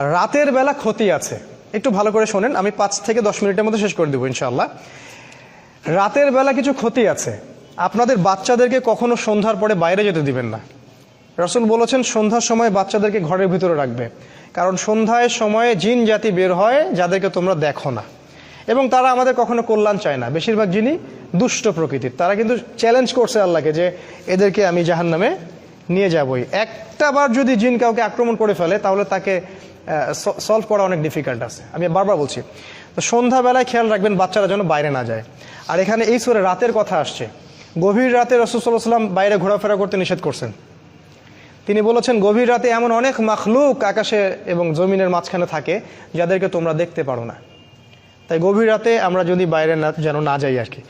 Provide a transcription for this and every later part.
রাতের বেলা ক্ষতি আছে, একটু ভালো করে শোনেন, আমি 5 থেকে 10 মিনিটের মধ্যে শেষ করে দেবো ইনশাআল্লাহ। রাতের বেলা কিছু ক্ষতি আছে। আপনাদের বাচ্চাদেরকে কখনো সন্ধ্যার পরে বাইরে যেতে দিবেন না। রাসূল বলেছেন সন্ধ্যার সময় বাচ্চাদেরকে ঘরের ভিতরে রাখবে, কারণ সন্ধ্যায় সময়ে জিন জাতি বের হয় যাদেরকে তোমরা দেখো না, এবং তারা আমাদের কখনো কল্যাণ চায় না। বেশিরভাগ জিনই দুষ্ট প্রকৃতির। তারা কিন্তু চ্যালেঞ্জ করছে আল্লাহকে যে এদেরকে আমি জাহান্নামে নিয়ে যাবই। একটা বার যদি জিন কাউকে আক্রমণ করে ফেলে তাহলে তাকে সলভ করা অনেক ডিফিকাল্ট আছে। আমি বারবার বলছি, তো সন্ধ্যাবেলায় খেয়াল রাখবেন বাচ্চারা যেন বাইরে না যায়। আর এখানে এই সূরা রাতের কথা আসছে, গভীর রাতে রাসূল সাল্লাল্লাহু আলাইহি ওয়াসাল্লাম বাইরে ঘোরাফেরা করতে নিষেধ করছেন। তিনি বলেছেন গভীর রাতে এমন অনেক মাখলুক আকাশে এবং জমিনের মাঝখানে থাকে যাদেরকে তোমরা দেখতে পারো না। তাই গভীর রাতে আমরা যদি বাইরে যেন না যাই আর কি।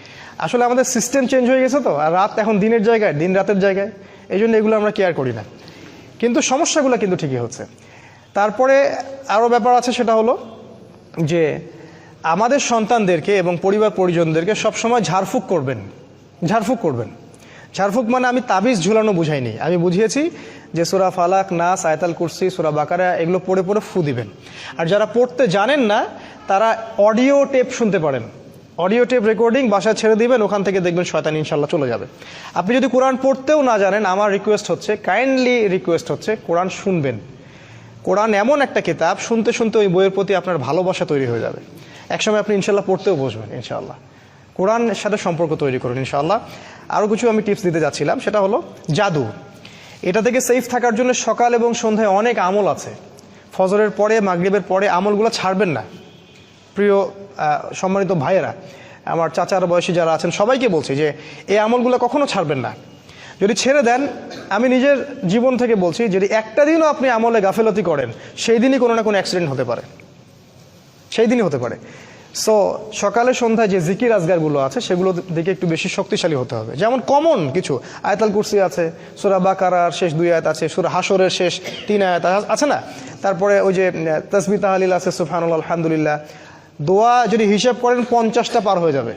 আসলে আমাদের সিস্টেম চেঞ্জ হয়ে গেছে তো, আর রাত এখন দিনের জায়গায়, দিন রাতের জায়গায়, এই জন্য এগুলো আমরা কেয়ার করি না, কিন্তু সমস্যাগুলো কিন্তু ঠিকই হচ্ছে। তারপরে আরও ব্যাপার আছে, সেটা হলো যে আমাদের সন্তানদেরকে এবং পরিবার পরিজনদেরকে সবসময় ঝাড়ফুঁক করবেন। ঝাড়ফুঁক মানে আমি তাবিজ ঝুলানো বুঝাইনি, আমি বুঝিয়েছি যে সূরা ফালাক, নাস, আয়াতুল কুরসি, সূরা বাকারা এগুলো পড়ে পড়ে ফু দিবেন। আর যারা পড়তে জানেন না তারা অডিও টেপ শুনতে পারেন, অডিও টেপ রেকর্ডিং বাসায় ছেড়ে দিবেন, ওখান থেকে দেখবেন শয়তান ইনশাল্লাহ চলে যাবে। আপনি যদি কোরআন পড়তেও না জানেন, আমার রিকোয়েস্ট হচ্ছে, কাইন্ডলি রিকোয়েস্ট হচ্ছে, কোরআন শুনবেন। কোরআন এমন একটা কিতাব, শুনতে শুনতে ওই বইয়ের প্রতি আপনার ভালোবাসা তৈরি হয়ে যাবে। একসময় আপনি ইনশাল্লাহ পড়তেও বসবেন ইনশাআল্লাহ। কোরআনের সাথে সম্পর্ক তৈরি করুন ইনশাআল্লাহ। আরও কিছু আমি টিপস দিতে যাচ্ছিলাম, সেটা হলো জাদু। এটা থেকে সেফ থাকার জন্য সকাল এবং সন্ধ্যায় অনেক আমল আছে। ফজরের পরে, মাগরিবের পরে আমলগুলো ছাড়বেন না। প্রিয় সম্মানিত ভাইয়েরা, আমার চাচার বয়সী যারা আছেন সবাইকে বলছি যে এই আমলগুলো কখনো ছাড়বেন না। যদি ছেড়ে দেন, আমি নিজের জীবন থেকে বলছি, যদি একটা দিনও আপনি আমলে গাফেলতি করেন, সেই দিনই কোনো না কোনো অ্যাক্সিডেন্ট হতে পারে, সেই দিনই হতে পারে। সো সকালে সন্ধ্যায় যে জিকির আজগারগুলো আছে সেগুলো দিকে একটু বেশি শক্তিশালী হতে হবে। যেমন কমন কিছু, আয়াতুল কুরসি আছে, সূরা বাকারার শেষ 2 আয়াত আছে, সূরা হাশরের শেষ 3 আয়াত আছে না, তারপরে ওই যে তাসবিহ তাহলিল আছে, সুবহানাল্লাহ, আলহামদুলিল্লাহ। দোয়া যদি হিসাব করেন 50টা পার হয়ে যাবে।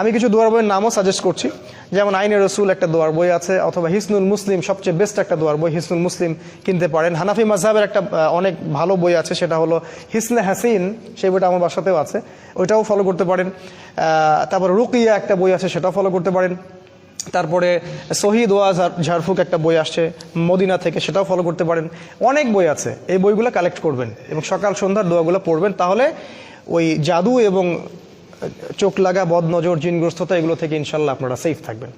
আমি কিছু দোয়ার বইয়ের নামও সাজেস্ট করছি, যেমন আইনে রসুল একটা দোয়ার বই আছে, অথবা হিসনুল মুসলিম, সবচেয়ে বেস্ট একটা দোয়ার বই হিসনুল মুসলিম কিনতে পারেন। হানাফি মাযহাবের একটা অনেক ভালো বই আছে, সেটা হলো হিসনে হাসিন, সেই বইটা আমার বাসাতেও আছে, ওইটাও ফলো করতে পারেন। তারপর রুকিয়া একটা বই আছে, সেটাও ফলো করতে পারেন। তারপরে সহি দোয়া ঝাড়ফুঁক একটা বই আসছে মদিনা থেকে, সেটাও ফলো করতে পারেন। অনেক বই আছে, এই বইগুলো কালেক্ট করবেন এবং সকাল সন্ধ্যার দোয়াগুলো পড়বেন, তাহলে ওই জাদু এবং চোখ লাগা, বদ নজর, জিনগ্রস্ততা এগুলো থেকে ইনশাল্লাহ আপনারা সেফ থাকবেন।